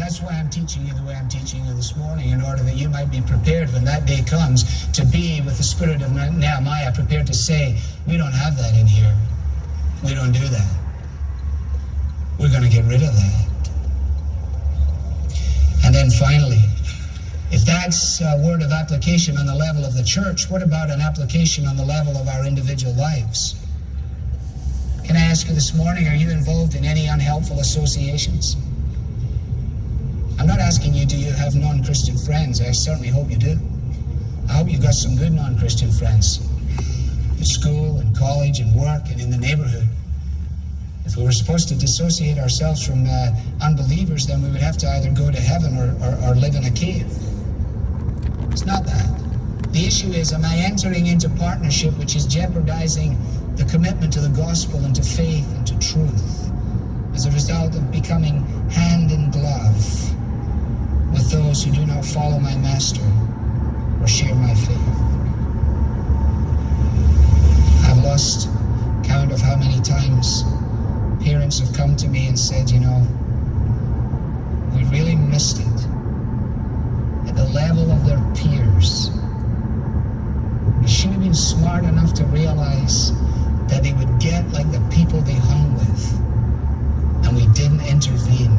that's why I'm teaching you the way I'm teaching you this morning, in order that you might be prepared when that day comes to be with the spirit of Nehemiah, prepared to say, we don't have that in here. We don't do that. We're going to get rid of that. And then finally, if that's a word of application on the level of the church, what about an application on the level of our individual lives? Can I ask you this morning, are you involved in any unhelpful associations? I'm not asking you, do you have non-Christian friends? I certainly hope you do. I hope you've got some good non-Christian friends at school and college and work and in the neighborhood. If we were supposed to dissociate ourselves from unbelievers, then we would have to either go to heaven or live in a cave. It's not that. The issue is, am I entering into partnership which is jeopardizing the commitment to the gospel and to faith and to truth as a result of becoming hand in glove with those who do not follow my master or share my faith? I've lost count of how many times parents have come to me and said, you know, we really missed it at the level of their peers. We should have been smart enough to realize that they would get like the people they hung with, and we didn't intervene.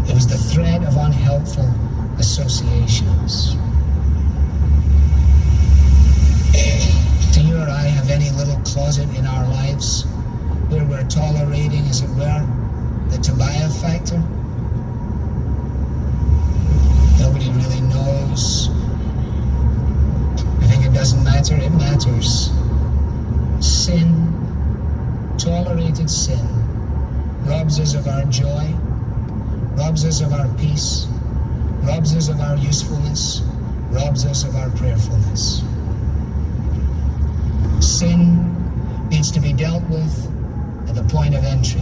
It was the threat of unhelpful associations. Do you or I have any little closet in our lives where we're tolerating, as it were, the Tobiah factor? Nobody really knows. I think it doesn't matter. It matters. Sin, tolerated sin, robs us of our joy, robs us of our peace, robs us of our usefulness, robs us of our prayerfulness. Sin needs to be dealt with at the point of entry.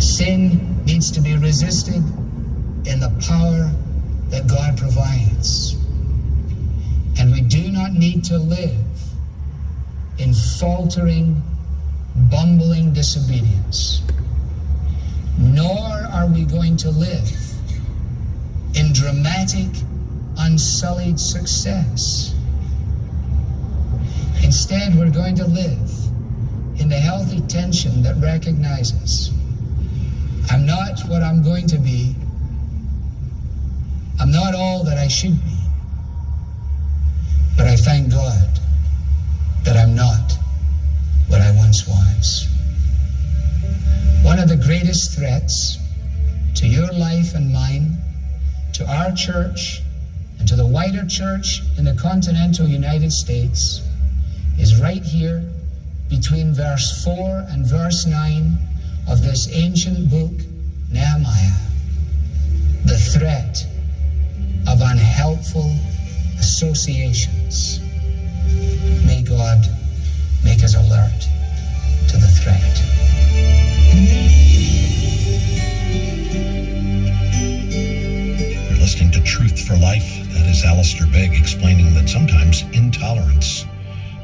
Sin needs to be resisted in the power that God provides. And we do not need to live in faltering, bumbling disobedience. Nor are we going to live in dramatic, unsullied success. Instead, we're going to live in the healthy tension that recognizes I'm not what I'm going to be. I'm not all that I should be. But I thank God that I'm not what I once was. One of the greatest threats to your life and mine, to our church, and to the wider church in the continental United States is right here between verse 4 and verse 9 of this ancient book, Nehemiah. The threat of unhelpful associations. May God make us alert to the threat. You're listening to Truth for Life. That is Alistair Begg explaining that sometimes intolerance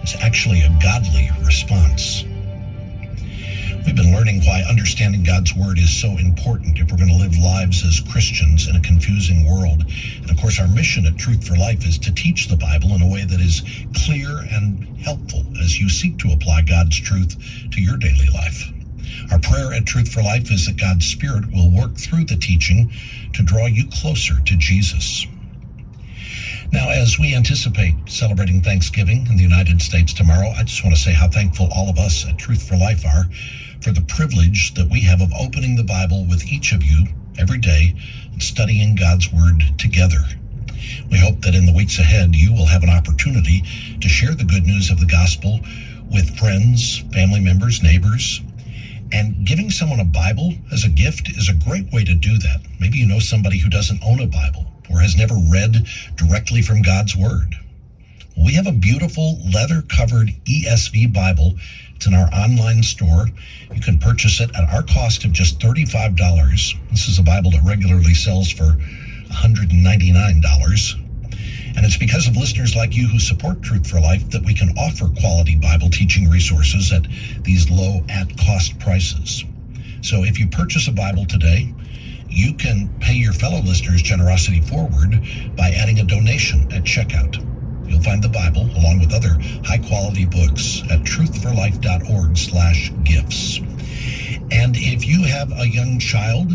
is actually a godly response. We've been learning why understanding God's Word is so important if we're going to live lives as Christians in a confusing world. And of course, our mission at Truth for Life is to teach the Bible in a way that is clear and helpful as you seek to apply God's truth to your daily life. Our prayer at Truth for Life is that God's Spirit will work through the teaching to draw you closer to Jesus. Now, as we anticipate celebrating Thanksgiving in the United States tomorrow, I just want to say how thankful all of us at Truth for Life are for the privilege that we have of opening the Bible with each of you every day and studying God's Word together. We hope that in the weeks ahead, you will have an opportunity to share the good news of the gospel with friends, family members, neighbors. And giving someone a Bible as a gift is a great way to do that. Maybe you know somebody who doesn't own a Bible or has never read directly from God's Word. We have a beautiful leather-covered ESV Bible. It's in our online store. You can purchase it at our cost of just $35. This is a Bible that regularly sells for $199. And it's because of listeners like you who support Truth for Life that we can offer quality Bible teaching resources at these low at-cost prices. So if you purchase a Bible today, you can pay your fellow listeners generosity forward by adding a donation at checkout. You'll find the Bible along with other high-quality books at truthforlife.org/gifts. And if you have a young child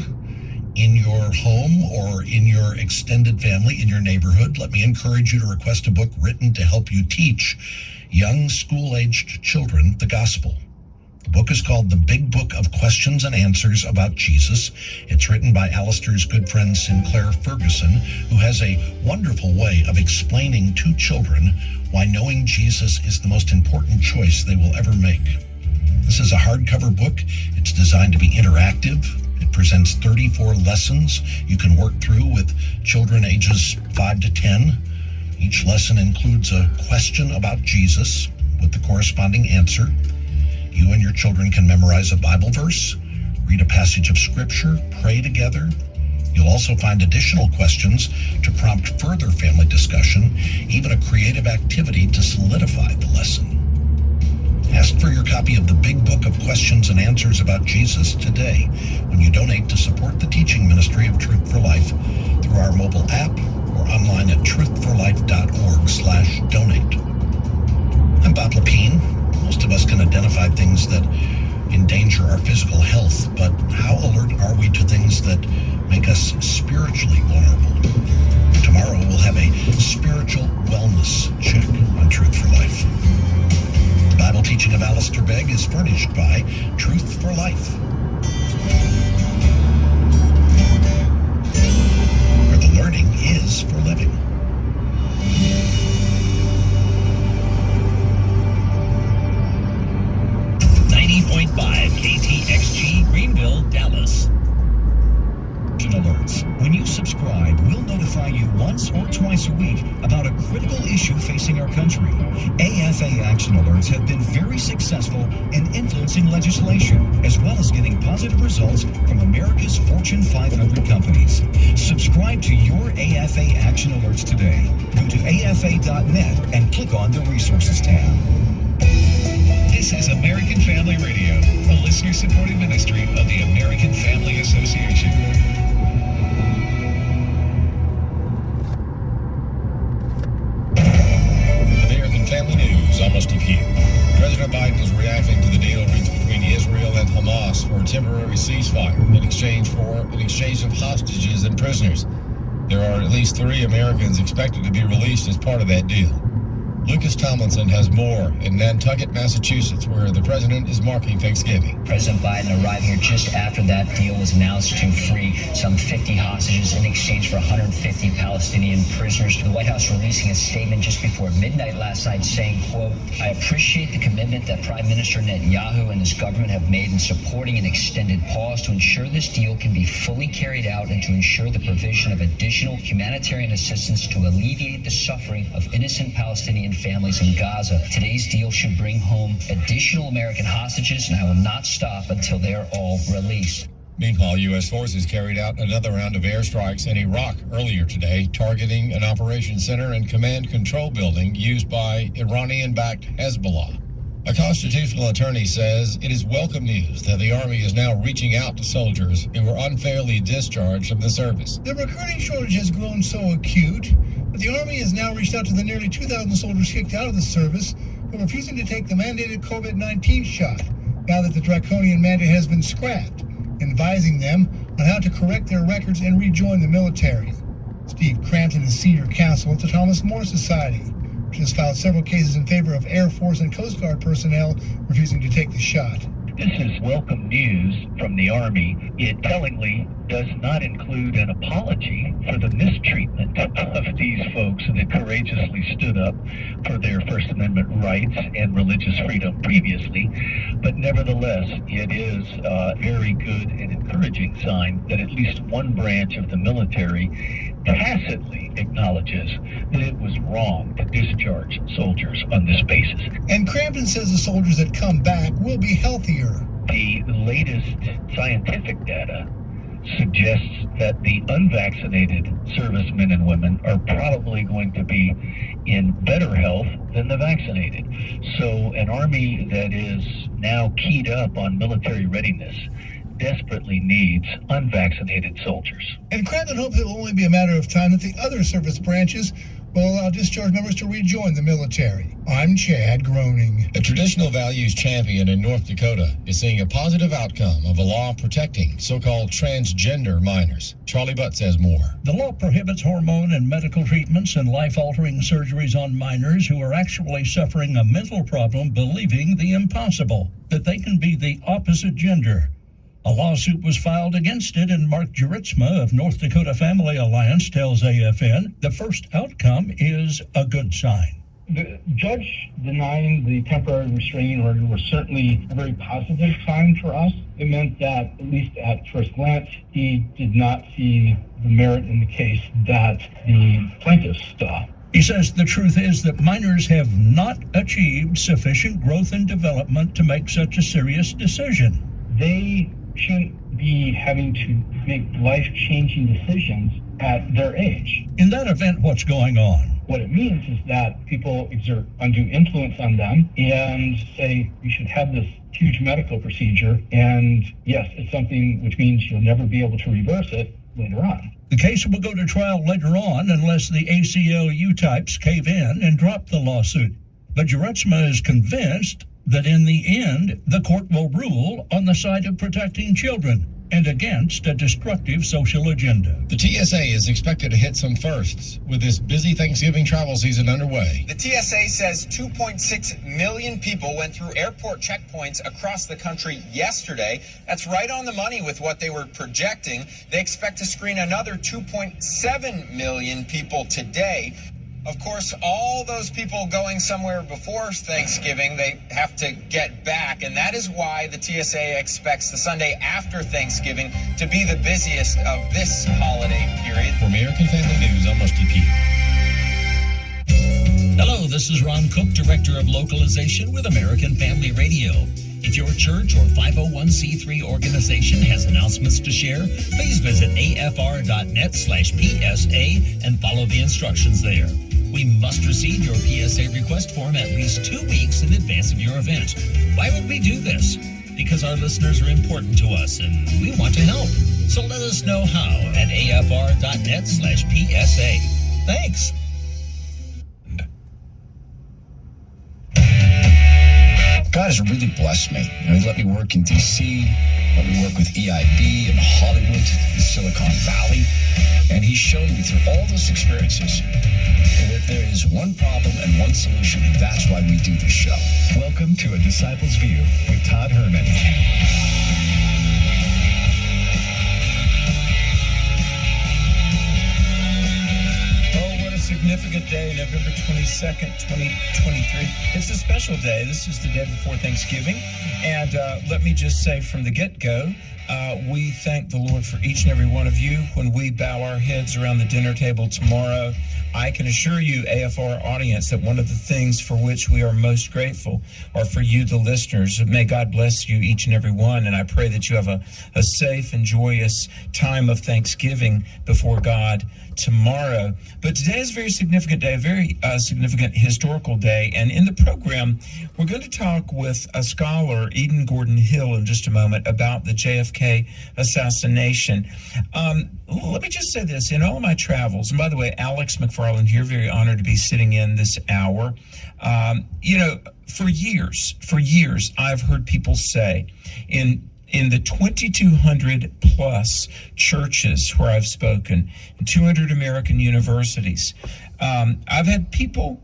in your home or in your extended family, in your neighborhood, let me encourage you to request a book written to help you teach young school-aged children the gospel. The book is called The Big Book of Questions and Answers About Jesus. It's written by Alistair's good friend Sinclair Ferguson, who has a wonderful way of explaining to children why knowing Jesus is the most important choice they will ever make. This is a hardcover book. It's designed to be interactive. It presents 34 lessons you can work through with children ages 5 to 10. Each lesson includes a question about Jesus with the corresponding answer. You and your children can memorize a Bible verse, read a passage of Scripture, pray together. You'll also find additional questions to prompt further family discussion, even a creative activity to solidify the lesson. Ask for your copy of the Big Book of Questions and Answers About Jesus today when you donate to support the teaching ministry of Truth for Life through our mobile app or online at truthforlife.org/donate. I'm Bob Lepine. Most of us can identify things that endanger our physical health, but how alert are we to things that make us spiritually vulnerable? Tomorrow we'll have a spiritual wellness check on Truth for Life. The Bible teaching of Alistair Begg is furnished by Truth for Life, where the learning is for living. KTXG Greenville, Dallas. Alerts. When you subscribe, we'll notify you once or twice a week about a critical issue facing our country. AFA Action Alerts have been very successful in influencing legislation, as well as getting positive results from America's Fortune 500 companies. Subscribe to your AFA Action Alerts today. Go to afa.net and click on the Resources tab. This is American Family Radio, a listener-supported ministry of the American Family Association. American Family News, I'm Steve Hugh. President Biden is reacting to the deal reached between Israel and Hamas for a temporary ceasefire in exchange of hostages and prisoners. There are at least 3 Americans expected to be released as part of that deal. Lucas Tomlinson has more in Nantucket, Massachusetts, where the president is marking Thanksgiving. President Biden arrived here just after that deal was announced to free some 50 hostages in exchange for 150 Palestinian prisoners. The White House releasing a statement just before midnight last night saying, quote, "I appreciate the commitment that Prime Minister Netanyahu and his government have made in supporting an extended pause to ensure this deal can be fully carried out and to ensure the provision of additional humanitarian assistance to alleviate the suffering of innocent Palestinian families in Gaza. Today's deal should bring home additional American hostages, and I will not stop until they're all released." Meanwhile, U.S. forces carried out another round of airstrikes in Iraq earlier today, targeting an operations center and command control building used by Iranian-backed Hezbollah. A constitutional attorney says it is welcome news that the Army is now reaching out to soldiers who were unfairly discharged from the service. The recruiting shortage has grown so acute that the Army has now reached out to the nearly 2,000 soldiers kicked out of the service who are refusing to take the mandated COVID-19 shot, now that the draconian mandate has been scrapped, advising them on how to correct their records and rejoin the military. Steve Crampton is senior counsel at the Thomas More Society, which has filed several cases in favor of Air Force and Coast Guard personnel refusing to take the shot. This is welcome news from the Army. It tellingly does not include an apology for the mistreatment of these folks that courageously stood up for their First Amendment rights and religious freedom previously. But nevertheless, it is a very good and encouraging sign that at least one branch of the military tacitly acknowledges that it was wrong to discharge soldiers on this basis. And Crampton says the soldiers that come back will be healthier. The latest scientific data suggests that the unvaccinated servicemen and women are probably going to be in better health than the vaccinated. So an Army that is now keyed up on military readiness desperately needs unvaccinated soldiers. And Crandon hopes it will only be a matter of time that the other service branches will allow discharged members to rejoin the military. I'm Chad Groening. A traditional values champion in North Dakota is seeing a positive outcome of a law protecting so-called transgender minors. Charlie Butt says more. The law prohibits hormone and medical treatments and life-altering surgeries on minors who are actually suffering a mental problem, believing the impossible, that they can be the opposite gender. A lawsuit was filed against it, and Mark Juritsma of North Dakota Family Alliance tells AFN the first outcome is a good sign. The judge denying the temporary restraining order was certainly a very positive sign for us. It meant that, at least at first glance, he did not see the merit in the case that the plaintiffs saw. He says the truth is that minors have not achieved sufficient growth and development to make such a serious decision. They shouldn't be having to make life-changing decisions at their age. In that event, what's going on? What it means is that people exert undue influence on them and say, you should have this huge medical procedure, and yes, it's something which means you'll never be able to reverse it later on. The case will go to trial later on unless the ACLU types cave in and drop the lawsuit. But Juritsma is convinced that in the end, the court will rule on the side of protecting children and against a destructive social agenda. The TSA is expected to hit some firsts with this busy Thanksgiving travel season underway. The TSA says 2.6 million people went through airport checkpoints across the country yesterday. That's right on the money with what they were projecting. They expect to screen another 2.7 million people today. Of course, all those people going somewhere before Thanksgiving, they have to get back, and that is why the TSA expects the Sunday after Thanksgiving to be the busiest of this holiday period. For American Family News, I'm Rusty Pugh. Hello, this is Ron Cook, Director of Localization with American Family Radio. If your church or 501c3 organization has announcements to share, please visit afr.net/PSA and follow the instructions there. We must receive your PSA request form at least 2 weeks in advance of your event. Why would we do this? Because our listeners are important to us and we want to help. So let us know how at afr.net/PSA. Thanks. God has really blessed me. He let me work in D.C., let me work with EIB in Hollywood, in Silicon Valley, and He's shown me through all those experiences that there is one problem and one solution, and that's why we do this show. Welcome to A Disciple's View with Todd Herman. Significant day, November 22nd, 2023. It's a special day. This is the day before Thanksgiving. And let me just say from the get-go, we thank the Lord for each and every one of you. When we bow our heads around the dinner table tomorrow, I can assure you, AFR audience, that one of the things for which we are most grateful are for you, the listeners. May God bless you, each and every one. And I pray that you have a safe and joyous time of Thanksgiving before God tomorrow. But today is a very significant day, a very significant historical day. And in the program, we're going to talk with a scholar, Eden Gordon Hill, in just a moment about the JFK assassination. Let me just say this. In all of my travels, and by the way, Alex McFarland here, very honored to be sitting in this hour. For years, I've heard people say in the 2,200 plus churches where I've spoken, in 200 American universities, I've had people,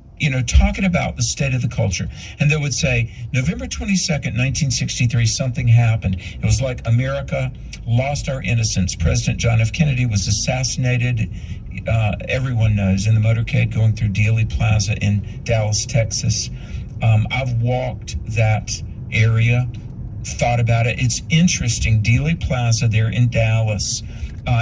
talking about the state of the culture. And they would say, November 22nd, 1963, something happened. It was like America lost our innocence. President John F. Kennedy was assassinated. Everyone knows, in the motorcade going through Dealey Plaza in Dallas, Texas. I've walked that area, thought about it. It's interesting. Dealey Plaza there in Dallas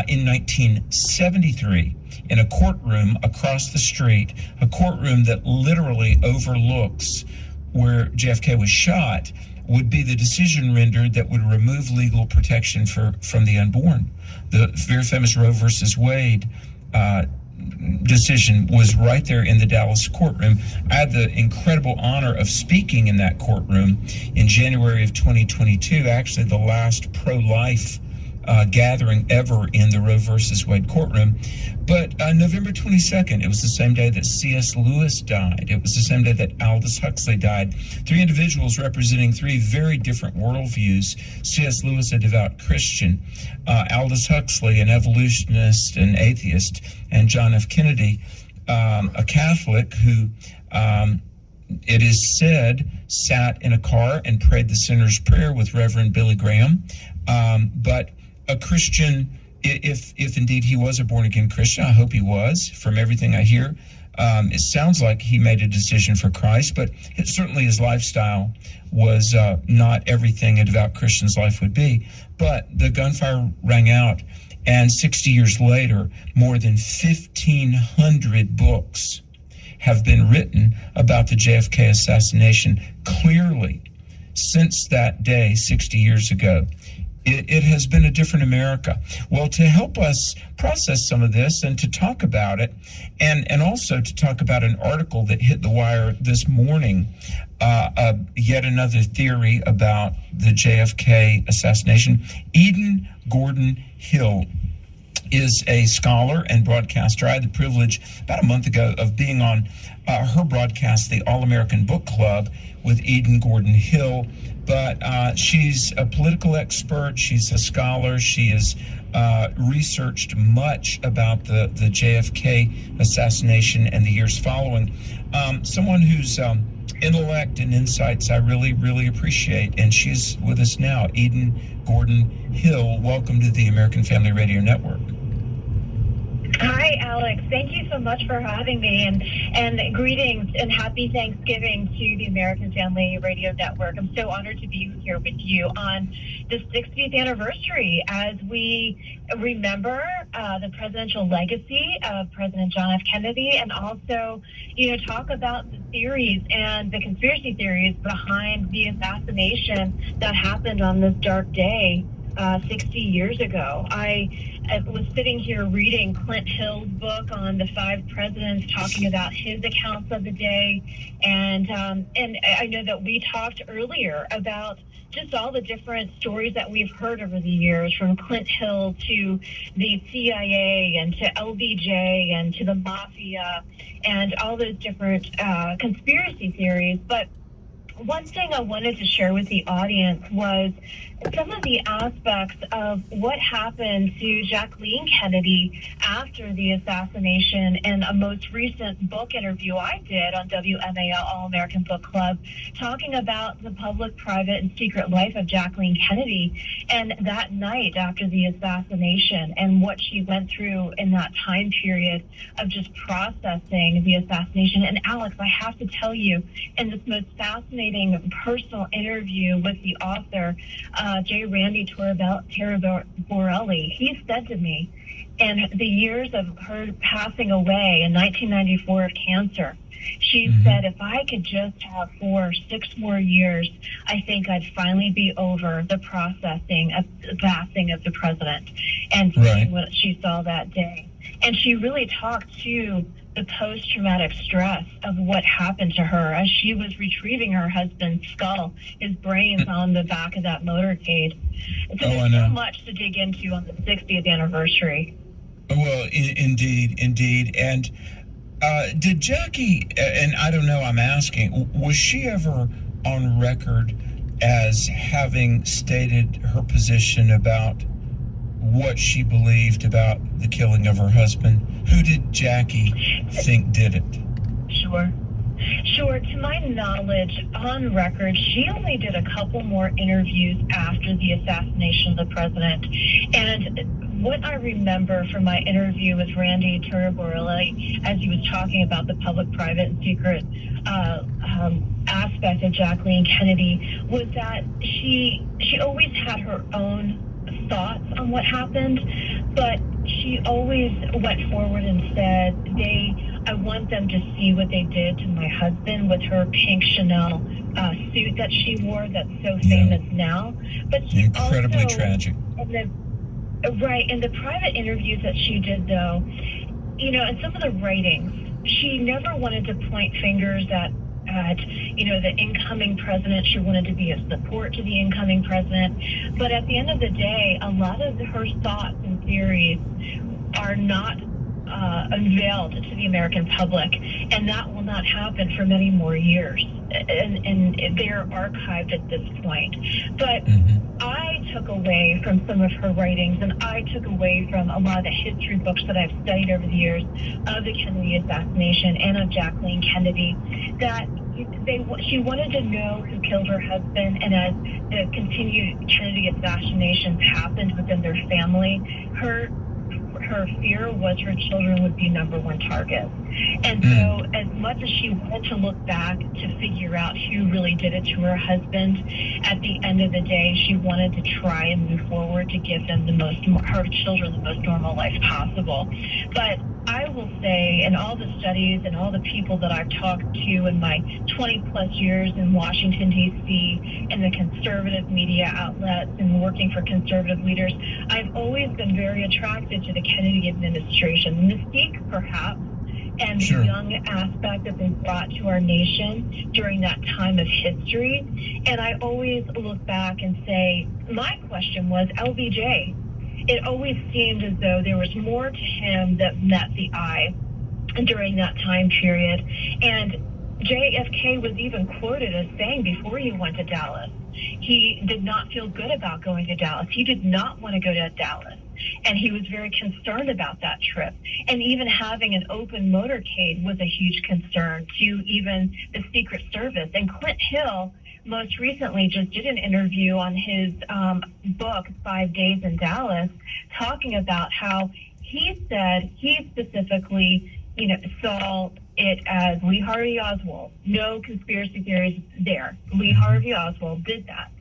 in 1973, in a courtroom across the street, a courtroom that literally overlooks where JFK was shot, would be the decision rendered that would remove legal protection from the unborn. The very famous Roe versus Wade decision was right there in the Dallas courtroom. I had the incredible honor of speaking in that courtroom in January of 2022, actually the last pro-life gathering ever in the Roe versus Wade courtroom. But November 22nd, it was the same day that C.S. Lewis died. It was the same day that Aldous Huxley died. Three individuals representing three very different worldviews. C.S. Lewis, a devout Christian, Aldous Huxley, an evolutionist and atheist, and John F. Kennedy, a Catholic who, it is said, sat in a car and prayed the sinner's prayer with Reverend Billy Graham. But a Christian, if indeed he was a born-again Christian, I hope he was, from everything I hear. It sounds like he made a decision for Christ, but certainly his lifestyle was not everything a devout Christian's life would be. But the gunfire rang out, and 60 years later, more than 1,500 books have been written about the JFK assassination. Clearly, since that day, 60 years ago, it has been a different America. Well, to help us process some of this and to talk about it, and also to talk about an article that hit the wire this morning, yet another theory about the JFK assassination. Eden Gordon Hill is a scholar and broadcaster. I had the privilege about a month ago of being on her broadcast, the All-American Book Club, with Eden Gordon Hill. But she's a political expert. She's a scholar. She has researched much about the JFK assassination and the years following. Someone whose intellect and insights I really, really appreciate. And she's with us now, Eden Gordon Hill. Welcome to the American Family Radio Network. Hi, Alex. Thank you so much for having me, and greetings and happy Thanksgiving to the American Family Radio Network. I'm so honored to be here with you on the 60th anniversary as we remember the presidential legacy of President John F. Kennedy, and also, talk about the theories and the conspiracy theories behind the assassination that happened on this dark day 60 years ago. I was sitting here reading Clint Hill's book on the 5 presidents, talking about his accounts of the day, and I know that we talked earlier about just all the different stories that we've heard over the years, from Clint Hill to the CIA and to LBJ and to the mafia and all those different conspiracy theories. But one thing I wanted to share with the audience was some of the aspects of what happened to Jacqueline Kennedy after the assassination in a most recent book interview I did on WMAL All-American Book Club, talking about the public, private, and secret life of Jacqueline Kennedy and that night after the assassination and what she went through in that time period of just processing the assassination. And Alex, I have to tell you, in this most fascinating personal interview with the author, J. Randy Taraborelli, he said to me, in the years of her passing away in 1994 of cancer, she said, if I could just have 4 or 6 more years, I think I'd finally be over the processing of the passing of the president and seeing what she saw that day. And she really talked to the post-traumatic stress of what happened to her as she was retrieving her husband's skull, his brains on the back of that motorcade. So there's so much to dig into on the 60th anniversary. Well, indeed. And did Jackie, and I don't know, I'm asking, was she ever on record as having stated her position about what she believed about the killing of her husband? Who did Jackie think did it? Sure. To my knowledge, on record, she only did a couple more interviews after the assassination of the president. And what I remember from my interview with Randy Taraborelli, as he was talking about the public, private, and secret aspect of Jacqueline Kennedy, was that she always had her own thoughts on what happened, but she always went forward and said, I want them to see what they did to my husband with her pink Chanel suit that she wore that's so famous now. But she incredibly also, tragic. In the private interviews that she did, though, in some of the writings, she never wanted to point fingers at the incoming president. She wanted to be a support to the incoming president. But at the end of the day, a lot of her thoughts and theories are not unveiled to the American public, and that will not happen for many more years. And they're archived at this point. But I took away from some of her writings, and I took away from a lot of the history books that I've studied over the years of the Kennedy assassination and of Jacqueline Kennedy, that she wanted to know who killed her husband, and as the continued Kennedy assassinations happened within their family, her fear was her children would be number one targets. And so as much as she wanted to look back to figure out who really did it to her husband, at the end of the day, she wanted to try and move forward to give them her children the most normal life possible. But I will say, in all the studies and all the people that I've talked to in my 20 plus years in Washington, D.C., in the conservative media outlets and working for conservative leaders, I've always been very attracted to the Kennedy administration. The mystique, perhaps, and the young aspect that they brought to our nation during that time of history. And I always look back and say, my question was LBJ. It always seemed as though there was more to him that met the eye during that time period. And JFK was even quoted as saying before he went to Dallas, he did not feel good about going to Dallas. He did not want to go to Dallas. And he was very concerned about that trip. And even having an open motorcade was a huge concern to even the Secret Service. And Clint Hill most recently just did an interview on his book, 5 Days in Dallas, talking about how he said he specifically, saw it as Lee Harvey Oswald. No conspiracy theories there. Lee Harvey Oswald did that.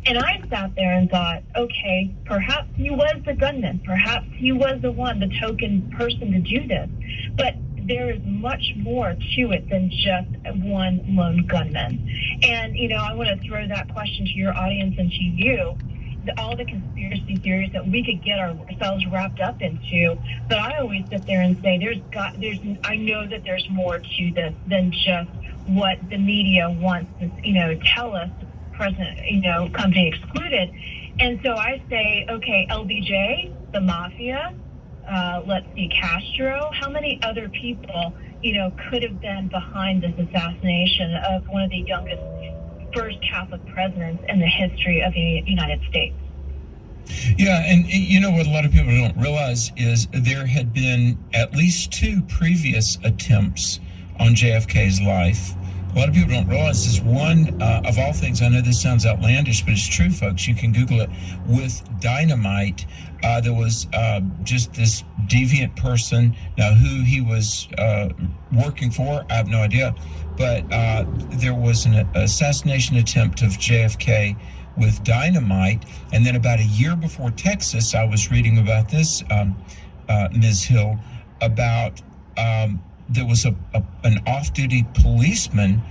And I sat there and thought, okay, perhaps he was the gunman. Perhaps he was the token person to do this. But there is much more to it than just one lone gunman. And, I want to throw that question to your audience and to you, all the conspiracy theories that we could get ourselves wrapped up into. But I always sit there and say, I know that there's more to this than just what the media wants to, tell us, President, company excluded. And so I say, okay, LBJ, the mafia, let's see, Castro, how many other people, could have been behind this assassination of one of the youngest first Catholic presidents in the history of the United States? Yeah, and what a lot of people don't realize is there had been at least 2 previous attempts on JFK's life. A lot of people don't realize this. One, of all things, I know this sounds outlandish, but it's true, folks. You can Google it. With dynamite, there was just this deviant person. Now, who he was working for, I have no idea. But there was an assassination attempt of JFK with dynamite. And then about a year before Texas, I was reading about this, Ms. Hill, about there was an off-duty policeman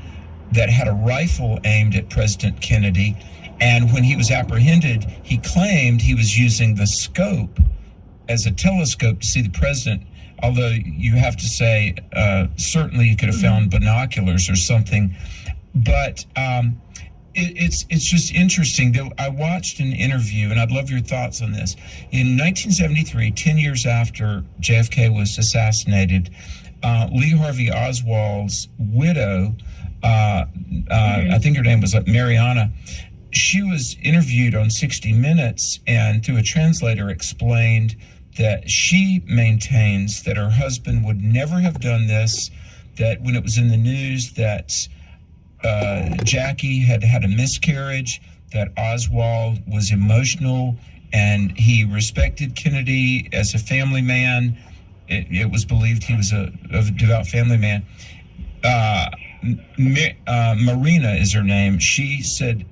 that had a rifle aimed at President Kennedy, and when he was apprehended, he claimed he was using the scope as a telescope to see the president, although you have to say certainly you could have found binoculars or something. But it's just interesting. I watched an interview, and I'd love your thoughts on this. In 1973, 10 years after JFK was assassinated, Lee Harvey Oswald's widow, I think her name was Mariana, she was interviewed on 60 Minutes and through a translator explained that she maintains that her husband would never have done this, that when it was in the news that Jackie had had a miscarriage, that Oswald was emotional and he respected Kennedy as a family man. It was believed he was a devout family man. Marina is her name. She said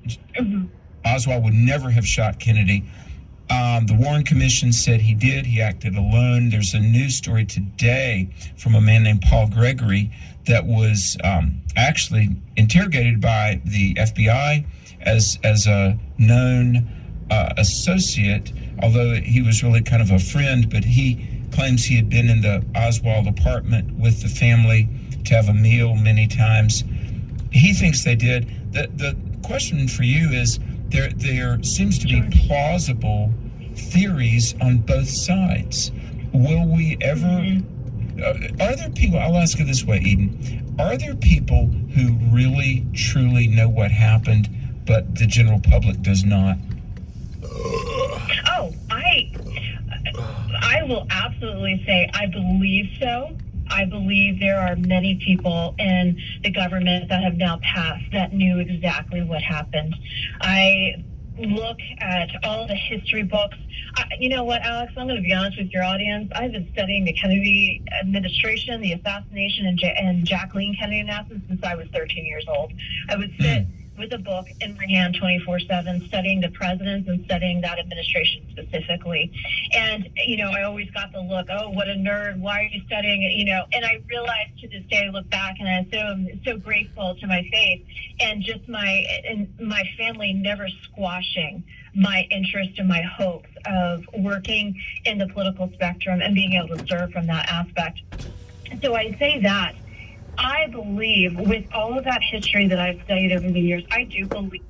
Oswald would never have shot Kennedy. The Warren Commission said he did. He acted alone. There's a news story today from a man named Paul Gregory that was actually interrogated by the FBI as a known associate, although he was really kind of a friend, but he claims he had been in the Oswald apartment with the family to have a meal many times. He thinks they did. The question for you is, there seems to be plausible theories on both sides. Will we ever... are there people, I'll ask it this way, Eden, are there people who really, truly know what happened, but the general public does not? Oh, I will absolutely say I believe so. I believe there are many people in the government that have now passed that knew exactly what happened. I look at all the history books. You know what, Alex? I'm going to be honest with your audience. I've been studying the Kennedy administration, the assassination, and Jacqueline Kennedy assassination since I was 13 years old. I would sit with a book in my hand 24/7, studying the presidents and studying that administration specifically. And, you know, I always got the look, oh, what a nerd, why are you studying it, you know? And I realized to this day, I look back and I'm so grateful to my faith and just my family never squashing my interest and my hopes of working in the political spectrum and being able to serve from that aspect. So I say that I believe with all of that history that I've studied over the years, I do believe